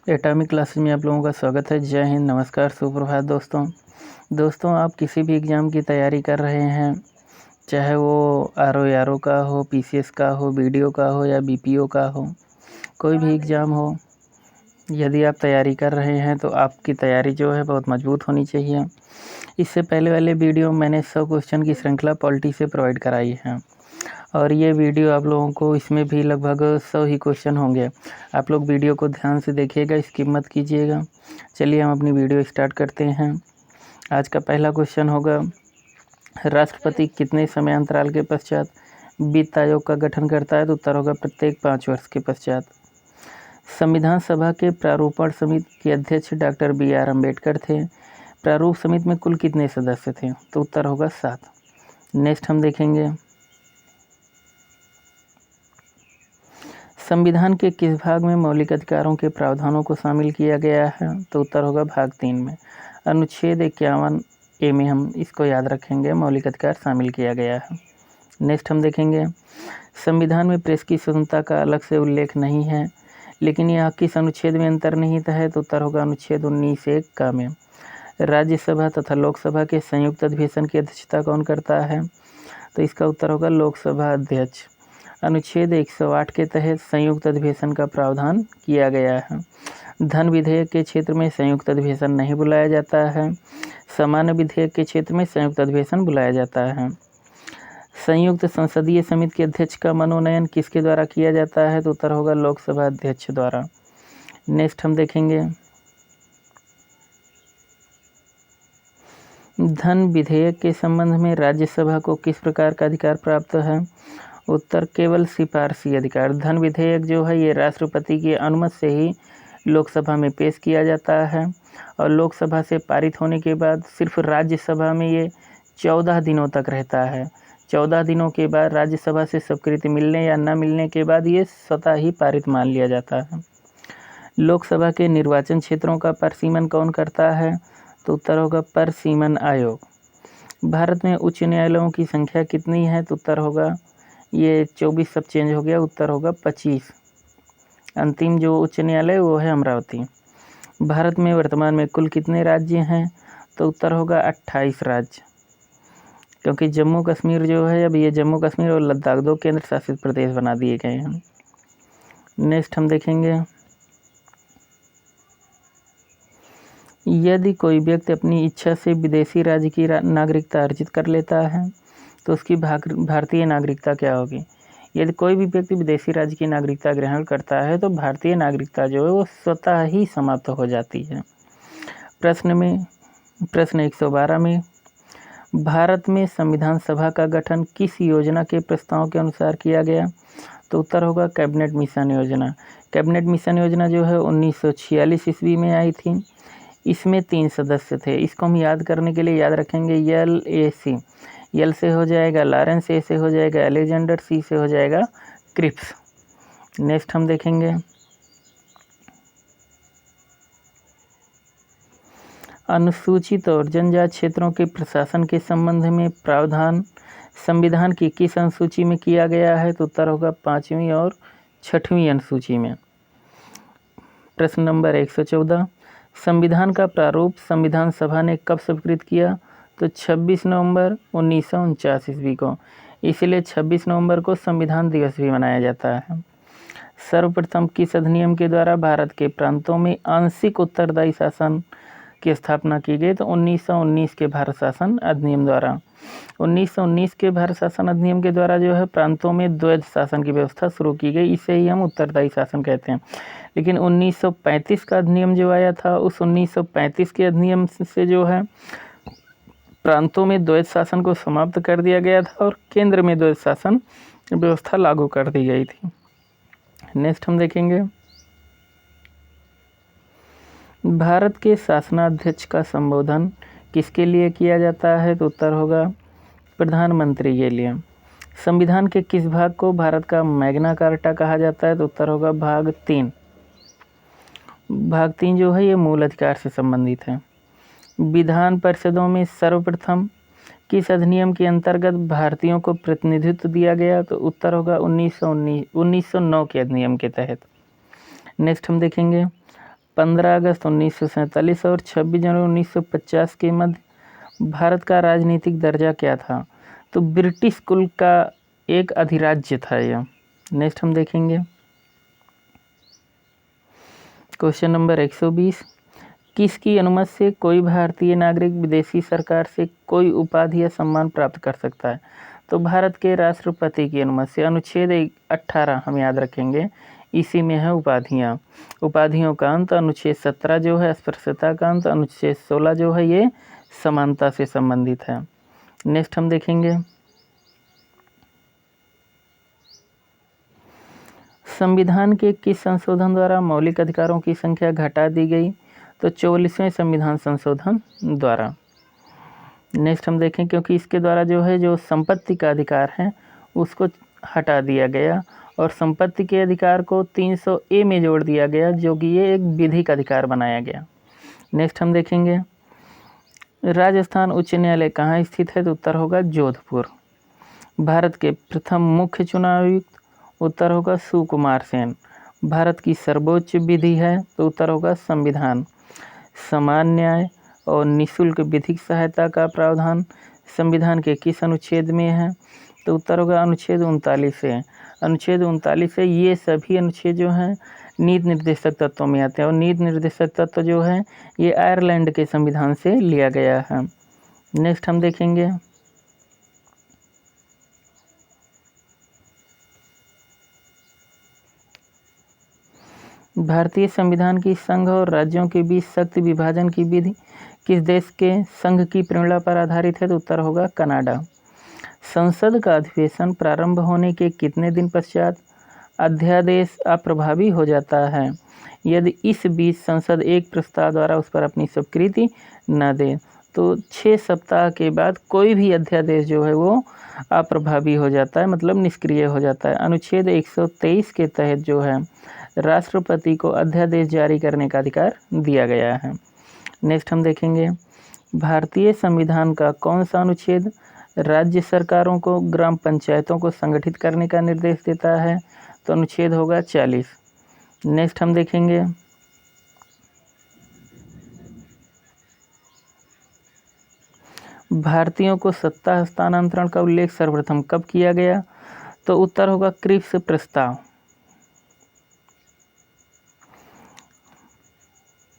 Atomic classes में आप लोगों का स्वागत है। जय हिंद, नमस्कार, सुप्रभात दोस्तों आप किसी भी एग्ज़ाम की तैयारी कर रहे हैं, चाहे वो आर ओ का हो, पीसीएस का हो, बीडीओ का हो या बीपीओ का हो, कोई भी एग्ज़ाम हो, यदि आप तैयारी कर रहे हैं तो आपकी तैयारी जो है बहुत मजबूत होनी चाहिए। इससे पहले वाले वीडियो मैंने 100 क्वेश्चन की श्रृंखला पॉलिटी से प्रोवाइड कराई है और ये वीडियो आप लोगों को इसमें भी लगभग 100 ही क्वेश्चन होंगे। आप लोग वीडियो को ध्यान से देखिएगा, स्किप मत कीजिएगा। चलिए हम अपनी वीडियो स्टार्ट करते हैं। आज का पहला क्वेश्चन होगा, राष्ट्रपति कितने समय अंतराल के पश्चात वित्त आयोग का गठन करता है? तो उत्तर होगा प्रत्येक 5 वर्ष के पश्चात। संविधान सभा के प्रारूपण समिति के अध्यक्ष डॉक्टर BR अम्बेडकर थे। प्रारूप समिति में कुल कितने सदस्य थे? तो उत्तर होगा 7। नेक्स्ट हम देखेंगे, संविधान के किस भाग में मौलिक अधिकारों के प्रावधानों को शामिल किया गया है? तो उत्तर होगा भाग 3 में। अनुच्छेद 51A में हम इसको याद रखेंगे, मौलिक अधिकार शामिल किया गया है। नेक्स्ट हम देखेंगे, संविधान में प्रेस की स्वतंत्रता का अलग से उल्लेख नहीं है, लेकिन यह किस अनुच्छेद में अंतर्निहित है? तो उत्तर होगा अनुच्छेद 19(1) का में। राज्यसभा तथा लोकसभा के संयुक्त अधिवेशन की अध्यक्षता कौन करता है? तो इसका उत्तर होगा लोकसभा अध्यक्ष। अनुच्छेद 108 के तहत संयुक्त अधिवेशन का प्रावधान किया गया है। धन विधेयक के क्षेत्र में संयुक्त अधिवेशन नहीं बुलाया जाता है। सामान्य विधेयक के क्षेत्र में संयुक्त अधिवेशन बुलाया जाता है। संयुक्त संसदीय समिति के अध्यक्ष का मनोनयन किसके द्वारा किया जाता है? तो उत्तर होगा लोकसभा अध्यक्ष द्वारा। नेक्स्ट हम देखेंगे, धन विधेयक के संबंध में राज्यसभा को किस प्रकार का अधिकार प्राप्त है? उत्तर केवल सिफारसी अधिकार। धन विधेयक जो है ये राष्ट्रपति की अनुमति से ही लोकसभा में पेश किया जाता है और लोकसभा से पारित होने के बाद सिर्फ राज्यसभा में ये 14 दिनों तक रहता है। 14 दिनों के बाद राज्यसभा से स्वीकृति मिलने या न मिलने के बाद ये स्वतः ही पारित मान लिया जाता है। लोकसभा के निर्वाचन क्षेत्रों का परिसीमन कौन करता है? तो उत्तर होगा परिसीमन आयोग। भारत में उच्च न्यायालयों की संख्या कितनी है? तो उत्तर होगा ये 24 सब चेंज हो गया, उत्तर होगा 25। अंतिम जो उच्च न्यायालय वो है अमरावती। भारत में वर्तमान में कुल कितने राज्य हैं? तो उत्तर होगा 28 राज्य, क्योंकि जम्मू कश्मीर जो है अब ये जम्मू कश्मीर और लद्दाख 2 केंद्र शासित प्रदेश बना दिए गए हैं। नेक्स्ट हम देखेंगे, यदि कोई व्यक्ति अपनी इच्छा से विदेशी राज्य की नागरिकता अर्जित कर लेता है तो उसकी भारतीय नागरिकता क्या होगी? यदि कोई भी व्यक्ति विदेशी राज्य की नागरिकता ग्रहण करता है तो भारतीय नागरिकता जो है वो स्वतः ही समाप्त हो जाती है। प्रश्न 112 में, भारत में संविधान सभा का गठन किस योजना के प्रस्ताव के अनुसार किया गया? तो उत्तर होगा कैबिनेट मिशन योजना। कैबिनेट मिशन योजना जो है 1946 ईस्वी में आई थी। इसमें 3 सदस्य थे। इसको हम याद करने के लिए याद रखेंगे LAC। यल से हो जाएगा लॉरेंस, ए से हो जाएगा अलेक्जेंडर, सी से हो जाएगा क्रिप्स। नेक्स्ट हम देखेंगे, अनुसूचित और जनजाति क्षेत्रों के प्रशासन के संबंध में प्रावधान संविधान की किस अनुसूची में किया गया है? तो उत्तर होगा 5वीं और 6वीं अनुसूची में। प्रश्न नंबर 114, संविधान का प्रारूप संविधान सभा ने कब स्वीकृत किया? तो 26 नवंबर 1949 ईस्वी को। इसलिए 26 नवंबर को संविधान दिवस भी मनाया जाता है। सर्वप्रथम किस अधिनियम के द्वारा भारत के प्रांतों में आंशिक उत्तरदायी शासन की स्थापना की गई? तो 1919 के भारत शासन अधिनियम द्वारा। 1919 के भारत शासन अधिनियम के द्वारा जो है प्रांतों में द्वैध शासन की व्यवस्था शुरू की गई। इसे ही हम उत्तरदायी शासन कहते हैं। लेकिन 1935 का अधिनियम जो आया था, उस 1935 के अधिनियम से जो है प्रांतों में द्वैध शासन को समाप्त कर दिया गया था और केंद्र में द्वैध शासन व्यवस्था लागू कर दी गई थी। नेक्स्ट हम देखेंगे, भारत के शासनाध्यक्ष का संबोधन किसके लिए किया जाता है? तो उत्तर होगा प्रधानमंत्री के लिए। संविधान के किस भाग को भारत का मैग्ना कार्टा कहा जाता है? तो उत्तर होगा भाग 3। भाग 3 जो है ये मूल अधिकार से संबंधित है। विधान परिषदों में सर्वप्रथम किस अधिनियम के अंतर्गत भारतीयों को प्रतिनिधित्व दिया गया? तो उत्तर होगा 1909 के अधिनियम के तहत। नेक्स्ट हम देखेंगे, 15 अगस्त 1947 और 26 जनवरी 1950 के मध्य भारत का राजनीतिक दर्जा क्या था? तो ब्रिटिश कुल का एक अधिराज्य था यह। नेक्स्ट हम देखेंगे क्वेश्चन नंबर 120, किसकी अनुमति से कोई भारतीय नागरिक विदेशी सरकार से कोई उपाधि या सम्मान प्राप्त कर सकता है? तो भारत के राष्ट्रपति की अनुमति से। अनुच्छेद 18 हम याद रखेंगे, इसी में है उपाधियाँ। उपाधियों का अंत अनुच्छेद 17 जो है अस्पृश्यता का अंत, अनुच्छेद 16 जो है ये समानता से संबंधित है। नेक्स्ट हम देखेंगे संविधान के किस संशोधन द्वारा मौलिक अधिकारों की संख्या घटा दी गई? तो 44वें संविधान संशोधन द्वारा। नेक्स्ट हम देखें, क्योंकि इसके द्वारा जो है जो संपत्ति का अधिकार है उसको हटा दिया गया और संपत्ति के अधिकार को 300A में जोड़ दिया गया, जो कि ये एक विधिक अधिकार बनाया गया। नेक्स्ट हम देखेंगे राजस्थान उच्च न्यायालय कहाँ स्थित है? तो उत्तर होगा जोधपुर। भारत के प्रथम मुख्य चुनाव आयुक्त? उत्तर होगा सुकुमार सेन। भारत की सर्वोच्च विधि है? तो उत्तर होगा संविधान। समान न्याय और निःशुल्क विधिक सहायता का प्रावधान संविधान के किस अनुच्छेद में है? तो उत्तर होगा अनुच्छेद 39 से। अनुच्छेद 39 से ये सभी अनुच्छेद जो हैं नीति निर्देशक तत्वों में आते हैं और नीति निर्देशक तत्व जो है ये आयरलैंड के संविधान से लिया गया है। नेक्स्ट हम देखेंगे भारतीय संविधान की संघ और राज्यों के बीच शक्ति विभाजन की विधि किस देश के संघ की प्रेरणा पर आधारित है? तो उत्तर होगा कनाडा। संसद का अधिवेशन प्रारंभ होने के कितने दिन पश्चात अध्यादेश अप्रभावी हो जाता है यदि इस बीच संसद एक प्रस्ताव द्वारा उस पर अपनी स्वीकृति न दे? तो 6 सप्ताह के बाद कोई भी अध्यादेश जो है वो अप्रभावी हो जाता है, मतलब निष्क्रिय हो जाता है। अनुच्छेद 123 के तहत जो है राष्ट्रपति को अध्यादेश जारी करने का अधिकार दिया गया है। नेक्स्ट हम देखेंगे भारतीय संविधान का कौन सा अनुच्छेद राज्य सरकारों को ग्राम पंचायतों को संगठित करने का निर्देश देता है? तो अनुच्छेद होगा 40। नेक्स्ट हम देखेंगे भारतीयों को सत्ता हस्तांतरण का उल्लेख सर्वप्रथम कब किया गया? तो उत्तर होगा क्रिप्स प्रस्ताव।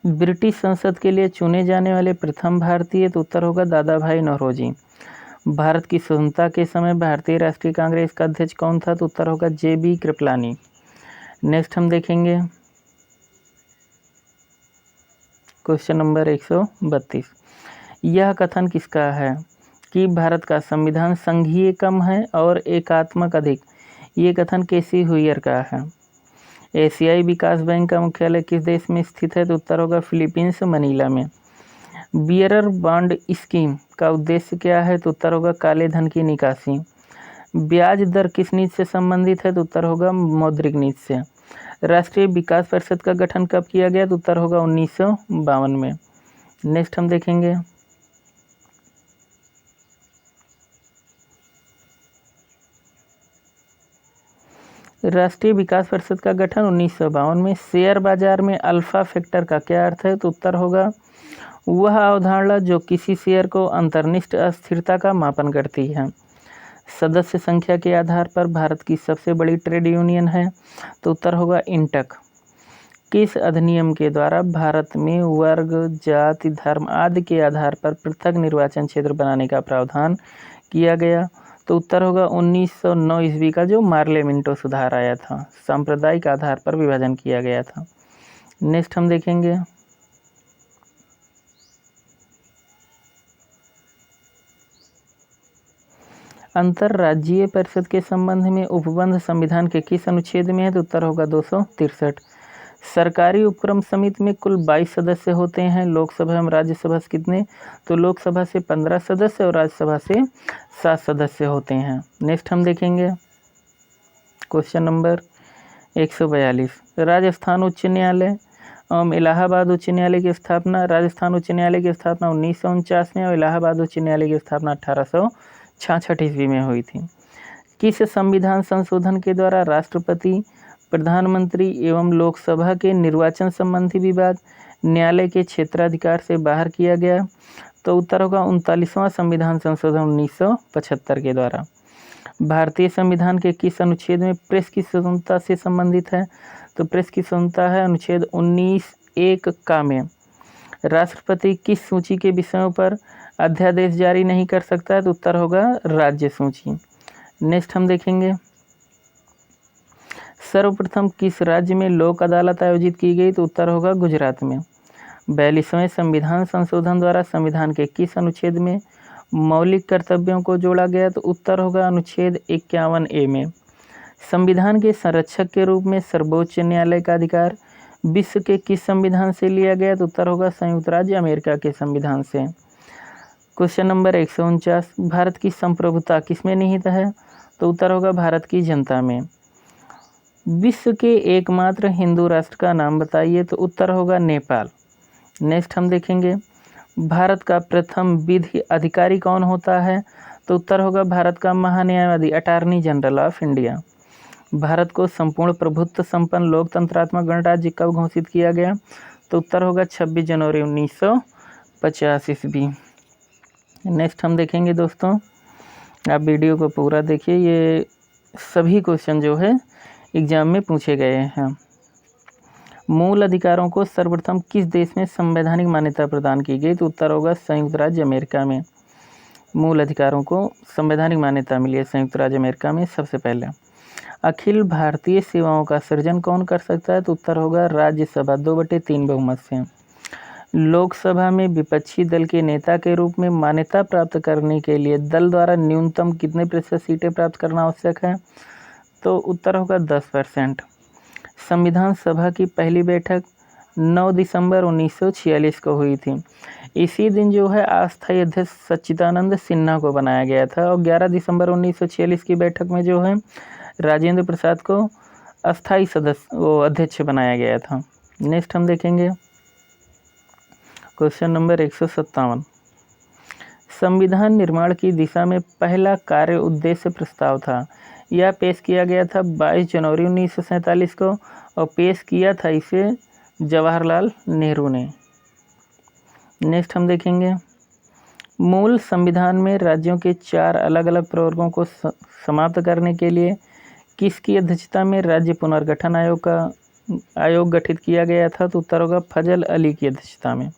ब्रिटिश संसद के लिए चुने जाने वाले प्रथम भारतीय? तो उत्तर होगा दादा भाई नौरोजी। भारत की स्वतंत्रता के समय भारतीय राष्ट्रीय कांग्रेस का अध्यक्ष कौन था? तो उत्तर होगा JB कृपलानी। नेक्स्ट हम देखेंगे क्वेश्चन नंबर 132, यह कथन किसका है कि भारत का संविधान संघीय कम है और एकात्मक अधिक? ये कथन केसी हुइयर का है। एशियाई विकास बैंक का मुख्यालय किस देश में स्थित है? तो उत्तर होगा फिलीपींस मनीला में। बियरर बॉन्ड स्कीम का उद्देश्य क्या है? तो उत्तर होगा काले धन की निकासी। ब्याज दर किस नीति से संबंधित है? तो उत्तर होगा मौद्रिक नीति से। राष्ट्रीय विकास परिषद का गठन कब किया गया? तो उत्तर होगा 1952 में। नेक्स्ट हम देखेंगे राष्ट्रीय विकास परिषद का गठन 1952 में। शेयर बाजार में अल्फा फैक्टर का क्या अर्थ है? तो उत्तर होगा वह अवधारणा जो किसी शेयर को अंतर्निष्ठ अस्थिरता का मापन करती है। सदस्य संख्या के आधार पर भारत की सबसे बड़ी ट्रेड यूनियन है? तो उत्तर होगा इंटक। किस अधिनियम के द्वारा भारत में वर्ग, जाति, धर्म आदि के आधार पर पृथक निर्वाचन क्षेत्र बनाने का प्रावधान किया गया? तो उत्तर होगा 1909 ईस्वी का जो मार्लेमिंटो सुधार आया था, सांप्रदायिक आधार पर विभाजन किया गया था। नेक्स्ट हम देखेंगे अंतर्राज्यीय परिषद के संबंध में उपबंध संविधान के किस अनुच्छेद में है? तो उत्तर होगा 263। सरकारी उपक्रम समिति में कुल 22 सदस्य होते हैं। लोकसभा एवं राज्यसभा से कितने? तो लोकसभा से 15 सदस्य और राज्यसभा से 7 सदस्य होते हैं। नेक्स्ट हम देखेंगे क्वेश्चन नंबर 142, राजस्थान उच्च न्यायालय एवं इलाहाबाद उच्च न्यायालय की स्थापना। राजस्थान उच्च न्यायालय की स्थापना 1949 में और इलाहाबाद उच्च न्यायालय की स्थापना 1866 ईस्वी में हुई थी। किस संविधान संशोधन के द्वारा राष्ट्रपति प्रधानमंत्री एवं लोकसभा के निर्वाचन संबंधी विवाद न्यायालय के क्षेत्राधिकार से बाहर किया गया। तो उत्तर होगा 39वां संविधान संशोधन 1975 के द्वारा। भारतीय संविधान के किस अनुच्छेद में प्रेस की स्वतंत्रता से संबंधित है? तो प्रेस की स्वतंत्रता है अनुच्छेद 19(1) का में। राष्ट्रपति किस सूची के विषयों पर अध्यादेश जारी नहीं कर सकता है? तो उत्तर होगा राज्य सूची। नेक्स्ट हम देखेंगे, सर्वप्रथम किस राज्य में लोक अदालत आयोजित की गई? तो उत्तर होगा गुजरात में। 42वें संविधान संशोधन द्वारा संविधान के किस अनुच्छेद में मौलिक कर्तव्यों को जोड़ा गया? तो उत्तर होगा अनुच्छेद 51(a) में। संविधान के संरक्षक के रूप में सर्वोच्च न्यायालय का अधिकार विश्व के किस संविधान से लिया गया? तो उत्तर होगा संयुक्त राज्य अमेरिका के संविधान से। क्वेश्चन नंबर 149, भारत की संप्रभुता किसमें निहित है? तो उत्तर होगा भारत की जनता में। विश्व के एकमात्र हिंदू राष्ट्र का नाम बताइए? तो उत्तर होगा नेपाल। नेक्स्ट हम देखेंगे, भारत का प्रथम विधि अधिकारी कौन होता है? तो उत्तर होगा भारत का महान्यायवादी, attorney general of India. Bharat को संपूर्ण प्रभुत्व संपन्न लोकतंत्रात्मक गणराज्य कब घोषित किया गया? तो उत्तर होगा 26 जनवरी 1950 ईस्वी। नेक्स्ट हम देखेंगे दोस्तों, आप वीडियो को पूरा देखिए, ये सभी क्वेश्चन जो है एग्जाम में पूछे गए हैं। मूल अधिकारों को सर्वप्रथम किस देश में संवैधानिक मान्यता प्रदान की गई? तो उत्तर होगा संयुक्त राज्य अमेरिका में। मूल अधिकारों को संवैधानिक मान्यता मिली है संयुक्त राज्य अमेरिका में सबसे पहले। अखिल भारतीय सेवाओं का सृजन कौन कर सकता है? तो उत्तर होगा राज्यसभा 2/3 बहुमत से। लोकसभा में विपक्षी दल के नेता के रूप में मान्यता प्राप्त करने के लिए दल द्वारा न्यूनतम कितने प्रतिशत सीटें प्राप्त करना आवश्यक है? तो उत्तर होगा 10%। संविधान सभा की पहली बैठक 9 दिसंबर 1946 को हुई थी। इसी दिन जो है अस्थायी अध्यक्ष सच्चिदानंद सिन्हा को बनाया गया था और 11 दिसंबर 1946 की बैठक में जो है राजेंद्र प्रसाद को अस्थायी अध्यक्ष बनाया गया था। नेक्स्ट हम देखेंगे क्वेश्चन नंबर 157, संविधान निर्माण की दिशा में पहला कार्य उद्देश्य प्रस्ताव था, यह पेश किया गया था 22 जनवरी 1947 को और पेश किया था इसे जवाहरलाल नेहरू ने। नेक्स्ट हम देखेंगे, मूल संविधान में राज्यों के 4 अलग अलग प्रवर्गों को समाप्त करने के लिए किसकी अध्यक्षता में राज्य पुनर्गठन आयोग गठित किया गया था? तो उत्तर होगा फजल अली की अध्यक्षता में।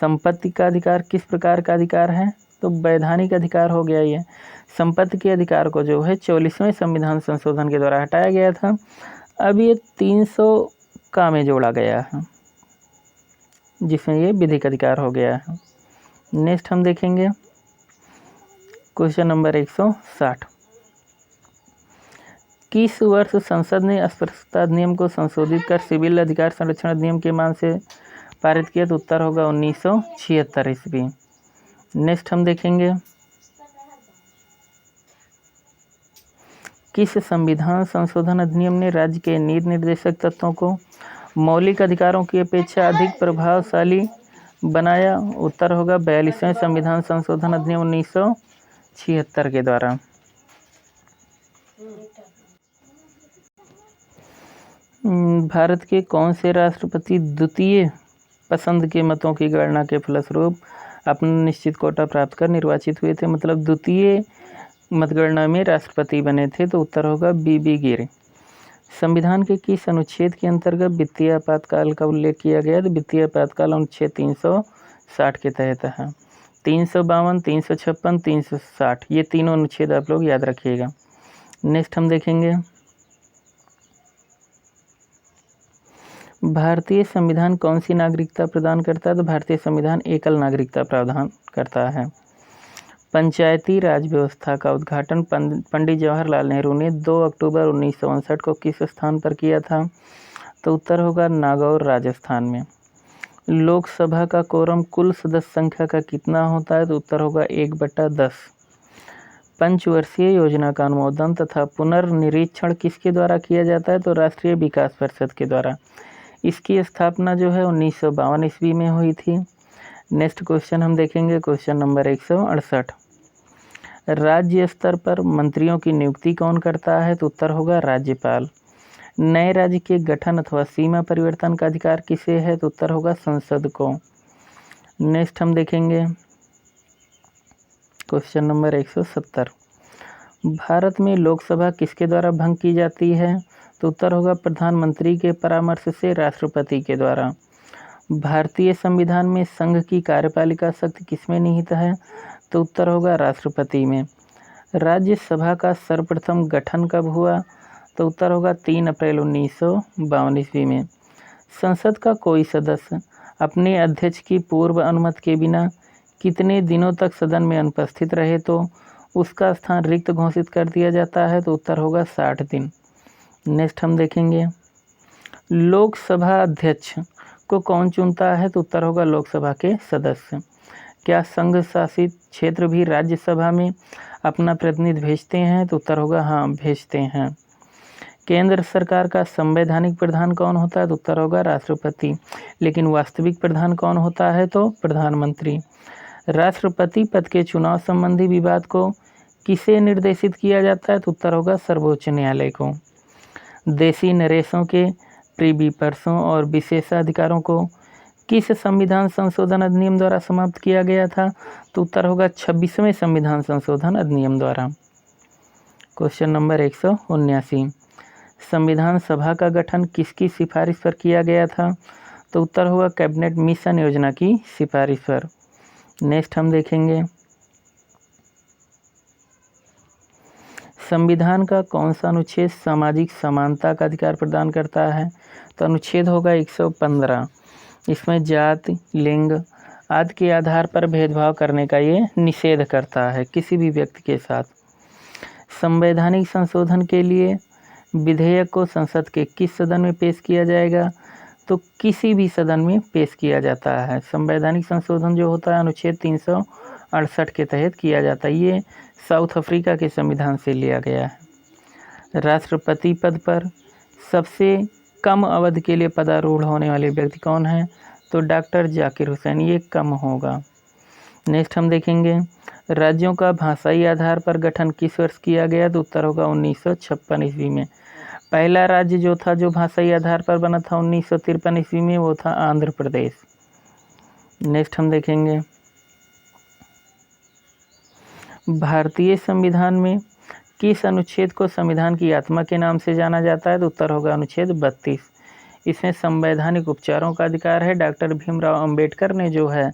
संपत्ति का अधिकार किस प्रकार का अधिकार है? तो वैधानिक अधिकार हो गया ये। संपत्ति के अधिकार को जो है 44वें संविधान संशोधन के द्वारा हटाया गया था, अब ये 300 का में जोड़ा गया है जिसमें ये विधिक अधिकार हो गया है। नेक्स्ट हम देखेंगे क्वेश्चन नंबर 160, किस वर्ष संसद ने अस्पृश्यता अधिनियम को संशोधित कर सिविल अधिकार संरक्षण अधिनियम के मान से पारित किया? तो उत्तर होगा 1976 ईस्वी। नेक्स्ट हम देखेंगे, किस संविधान संशोधन अधिनियम ने राज्य के नीति निर्देशक तत्वों को मौलिक अधिकारों की अपेक्षा अधिक प्रभावशाली बनाया? उत्तर होगा 42वें संविधान संशोधन अधिनियम 1976 के द्वारा। भारत के कौन से राष्ट्रपति द्वितीय पसंद के मतों की गणना के फलस्वरूप अपना निश्चित कोटा प्राप्त कर निर्वाचित हुए थे? मतलब द्वितीय मतगणना में राष्ट्रपति बने थे। तो उत्तर होगा बीबी गिर। संविधान के किस अनुच्छेद के अंतर्गत वित्तीय आपातकाल का उल्लेख किया गया? तो वित्तीय आपातकाल अनुच्छेद 360 के तहत है। 352, 356, 360 ये तीनों अनुच्छेद आप लोग याद रखिएगा। नेक्स्ट हम देखेंगे, भारतीय संविधान कौन सी नागरिकता प्रदान करता है? तो भारतीय संविधान एकल नागरिकता प्रदान करता है। पंचायती राज व्यवस्था का उद्घाटन पंडित जवाहरलाल नेहरू ने 2 अक्टूबर 1959 को किस स्थान पर किया था? तो उत्तर होगा नागौर राजस्थान में। लोकसभा का कोरम कुल सदस्य संख्या का कितना होता है? तो उत्तर होगा 1/10। पंचवर्षीय योजना का अनुमोदन तथा पुनर्निरीक्षण किसके द्वारा किया जाता है? तो राष्ट्रीय विकास परिषद के द्वारा। इसकी स्थापना जो है 1952 ईस्वी में हुई थी। नेक्स्ट क्वेश्चन हम देखेंगे क्वेश्चन नंबर 168, राज्य स्तर पर मंत्रियों की नियुक्ति कौन करता है? तो उत्तर होगा राज्यपाल। नए राज्य के गठन अथवा सीमा परिवर्तन का अधिकार किसे है? तो उत्तर होगा संसद को। नेक्स्ट हम देखेंगे क्वेश्चन नंबर 170। भारत में लोकसभा किसके द्वारा भंग की जाती है? तो उत्तर होगा प्रधानमंत्री के परामर्श से राष्ट्रपति के द्वारा। भारतीय संविधान में संघ की कार्यपालिका शक्ति किसमें निहित है? तो उत्तर होगा राष्ट्रपति में। राज्यसभा का सर्वप्रथम गठन कब हुआ? तो उत्तर होगा 3 अप्रैल 1952 ईस्वी में। संसद का कोई सदस्य अपने अध्यक्ष की पूर्व अनुमति के बिना कितने दिनों तक सदन में अनुपस्थित रहे तो उसका स्थान रिक्त घोषित कर दिया जाता है? तो उत्तर होगा 60 दिन। नेक्स्ट हम देखेंगे लोकसभा अध्यक्ष को कौन चुनता है? तो उत्तर होगा लोकसभा के सदस्य। क्या संघ शासित क्षेत्र भी राज्यसभा में अपना प्रतिनिधि भेजते हैं? तो उत्तर होगा हाँ, भेजते हैं। केंद्र सरकार का संवैधानिक प्रधान कौन होता है? तो उत्तर होगा राष्ट्रपति। लेकिन वास्तविक प्रधान कौन होता है? तो प्रधानमंत्री। राष्ट्रपति पद के चुनाव संबंधी विवाद को किसे निर्देशित किया जाता है? तो उत्तर होगा सर्वोच्च न्यायालय को। देशी नरेशों के प्रीबी पर्सों और विशेषाधिकारों को किस संविधान संशोधन अधिनियम द्वारा समाप्त किया गया था? तो उत्तर होगा 26वें संविधान संशोधन अधिनियम द्वारा। Question number 179। संविधान सभा का गठन किसकी सिफारिश पर किया गया था? तो उत्तर होगा कैबिनेट मिशन योजना की सिफारिश पर। नेक्स्ट हम देखेंगे संविधान का कौन सा अनुच्छेद सामाजिक समानता का अधिकार प्रदान करता है? तो अनुच्छेद होगा 115। इसमें जाति, लिंग आदि के आधार पर भेदभाव करने का ये निषेध करता है किसी भी व्यक्ति के साथ। संवैधानिक संशोधन के लिए विधेयक को संसद के किस सदन में पेश किया जाएगा? तो किसी भी सदन में पेश किया जाता है। संवैधानिक संशोधन जो होता है अनुच्छेद 368 के तहत किया जाता है। ये साउथ अफ्रीका के संविधान से लिया गया है। राष्ट्रपति पद पर सबसे कम अवधि के लिए पदारूढ़ होने वाले व्यक्ति कौन है? तो डॉक्टर जाकिर हुसैन, ये कम होगा। नेक्स्ट हम देखेंगे राज्यों का भाषाई आधार पर गठन किस वर्ष किया गया? तो उत्तर होगा 1956 ईस्वी में। पहला राज्य जो था जो भाषाई आधार पर बना था 1953 ईस्वी में, वो था आंध्र प्रदेश। नेक्स्ट हम देखेंगे भारतीय संविधान में किस अनुच्छेद को संविधान की आत्मा के नाम से जाना जाता है? तो उत्तर होगा अनुच्छेद 32। इसमें संवैधानिक उपचारों का अधिकार है। डॉक्टर भीमराव अंबेडकर ने जो है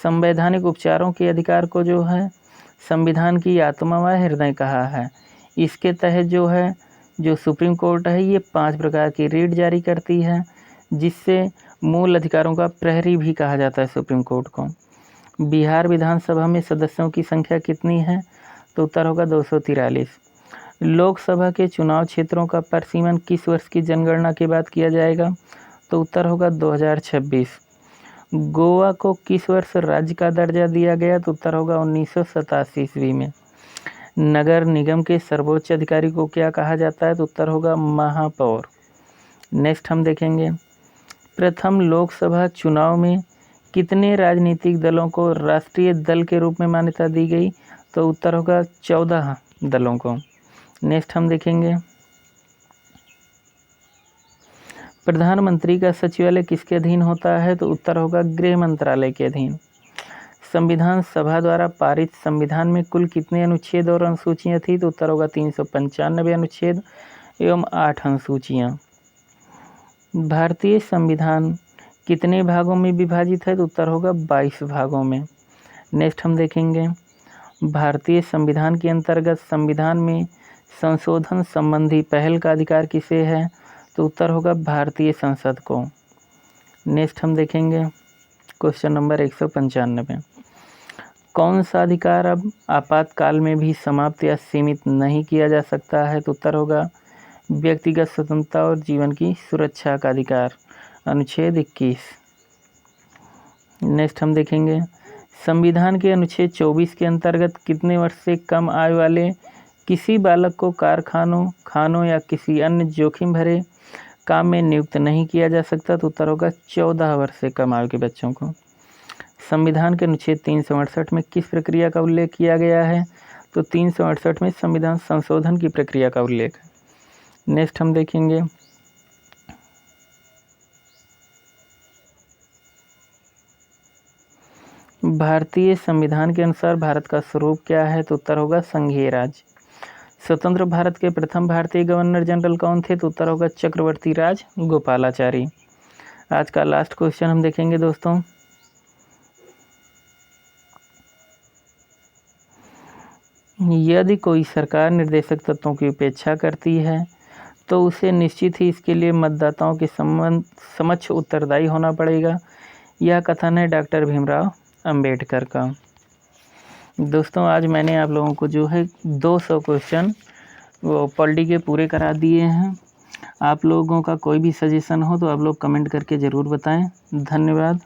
संवैधानिक उपचारों के अधिकार को जो है संविधान की आत्मा व हृदय कहा है। इसके तहत जो है जो सुप्रीम कोर्ट है ये 5 प्रकार की रीट जारी करती है, जिससे मूल अधिकारों का प्रहरी भी कहा जाता है सुप्रीम कोर्ट को। बिहार विधानसभा में सदस्यों की संख्या कितनी है? तो उत्तर होगा 243। लोकसभा के चुनाव क्षेत्रों का परिसीमन किस वर्ष की जनगणना के बाद किया जाएगा? तो उत्तर होगा 2026। गोवा को किस वर्ष राज्य का दर्जा दिया गया? तो उत्तर होगा 1987 ईस्वी में। नगर निगम के सर्वोच्च अधिकारी को क्या कहा जाता है? तो उत्तर होगा महापौर। नेक्स्ट हम देखेंगे प्रथम लोकसभा चुनाव में कितने राजनीतिक दलों को राष्ट्रीय दल के रूप में मान्यता दी गई? तो उत्तर होगा 14 दलों को। नेक्स्ट हम देखेंगे प्रधानमंत्री का सचिवालय किसके अधीन होता है? तो उत्तर होगा गृह मंत्रालय के अधीन। संविधान सभा द्वारा पारित संविधान में कुल कितने अनुच्छेद और अनुसूचियां थी? तो उत्तर होगा 395 अनुच्छेद एवं 8 अनुसूचियां। भारतीय संविधान कितने भागों में विभाजित है? तो उत्तर होगा 22 भागों में। नेक्स्ट हम देखेंगे भारतीय संविधान के अंतर्गत संविधान में संशोधन संबंधी पहल का अधिकार किसे है? तो उत्तर होगा भारतीय संसद को। नेक्स्ट हम देखेंगे क्वेश्चन नंबर 195। कौन सा अधिकार अब आपातकाल में भी समाप्त या सीमित नहीं किया जा सकता है? तो उत्तर होगा व्यक्तिगत स्वतंत्रता और जीवन की सुरक्षा का अधिकार, अनुच्छेद 21। नेक्स्ट हम देखेंगे संविधान के अनुच्छेद 24 के अंतर्गत कितने वर्ष से कम आयु वाले किसी बालक को कारखानों, खानों या किसी अन्य जोखिम भरे काम में नियुक्त नहीं किया जा सकता? तो उत्तर होगा 14 वर्ष से कम आयु के बच्चों को। संविधान के अनुच्छेद 368 में किस प्रक्रिया का उल्लेख किया गया है? तो 368 में संविधान संशोधन की प्रक्रिया का उल्लेख है। नेक्स्ट हम देखेंगे भारतीय संविधान के अनुसार भारत का स्वरूप क्या है? तो उत्तर होगा संघीय राज्य। स्वतंत्र भारत के प्रथम भारतीय गवर्नर जनरल कौन थे? तो उत्तर होगा चक्रवर्ती राज गोपालाचारी। आज का लास्ट क्वेश्चन हम देखेंगे दोस्तों। यदि कोई सरकार निर्देशक तत्वों की उपेक्षा करती है तो उसे निश्चित ही इसके लिए मतदाताओं के समक्ष उत्तरदायी होना पड़ेगा। यह कथन है डॉक्टर भीमराव अंबेडकर का। दोस्तों आज मैंने आप लोगों को जो है 200 क्वेश्चन वो पॉलिटी के पूरे करा दिए हैं। आप लोगों का कोई भी सजेशन हो तो आप लोग कमेंट करके ज़रूर बताएं। धन्यवाद।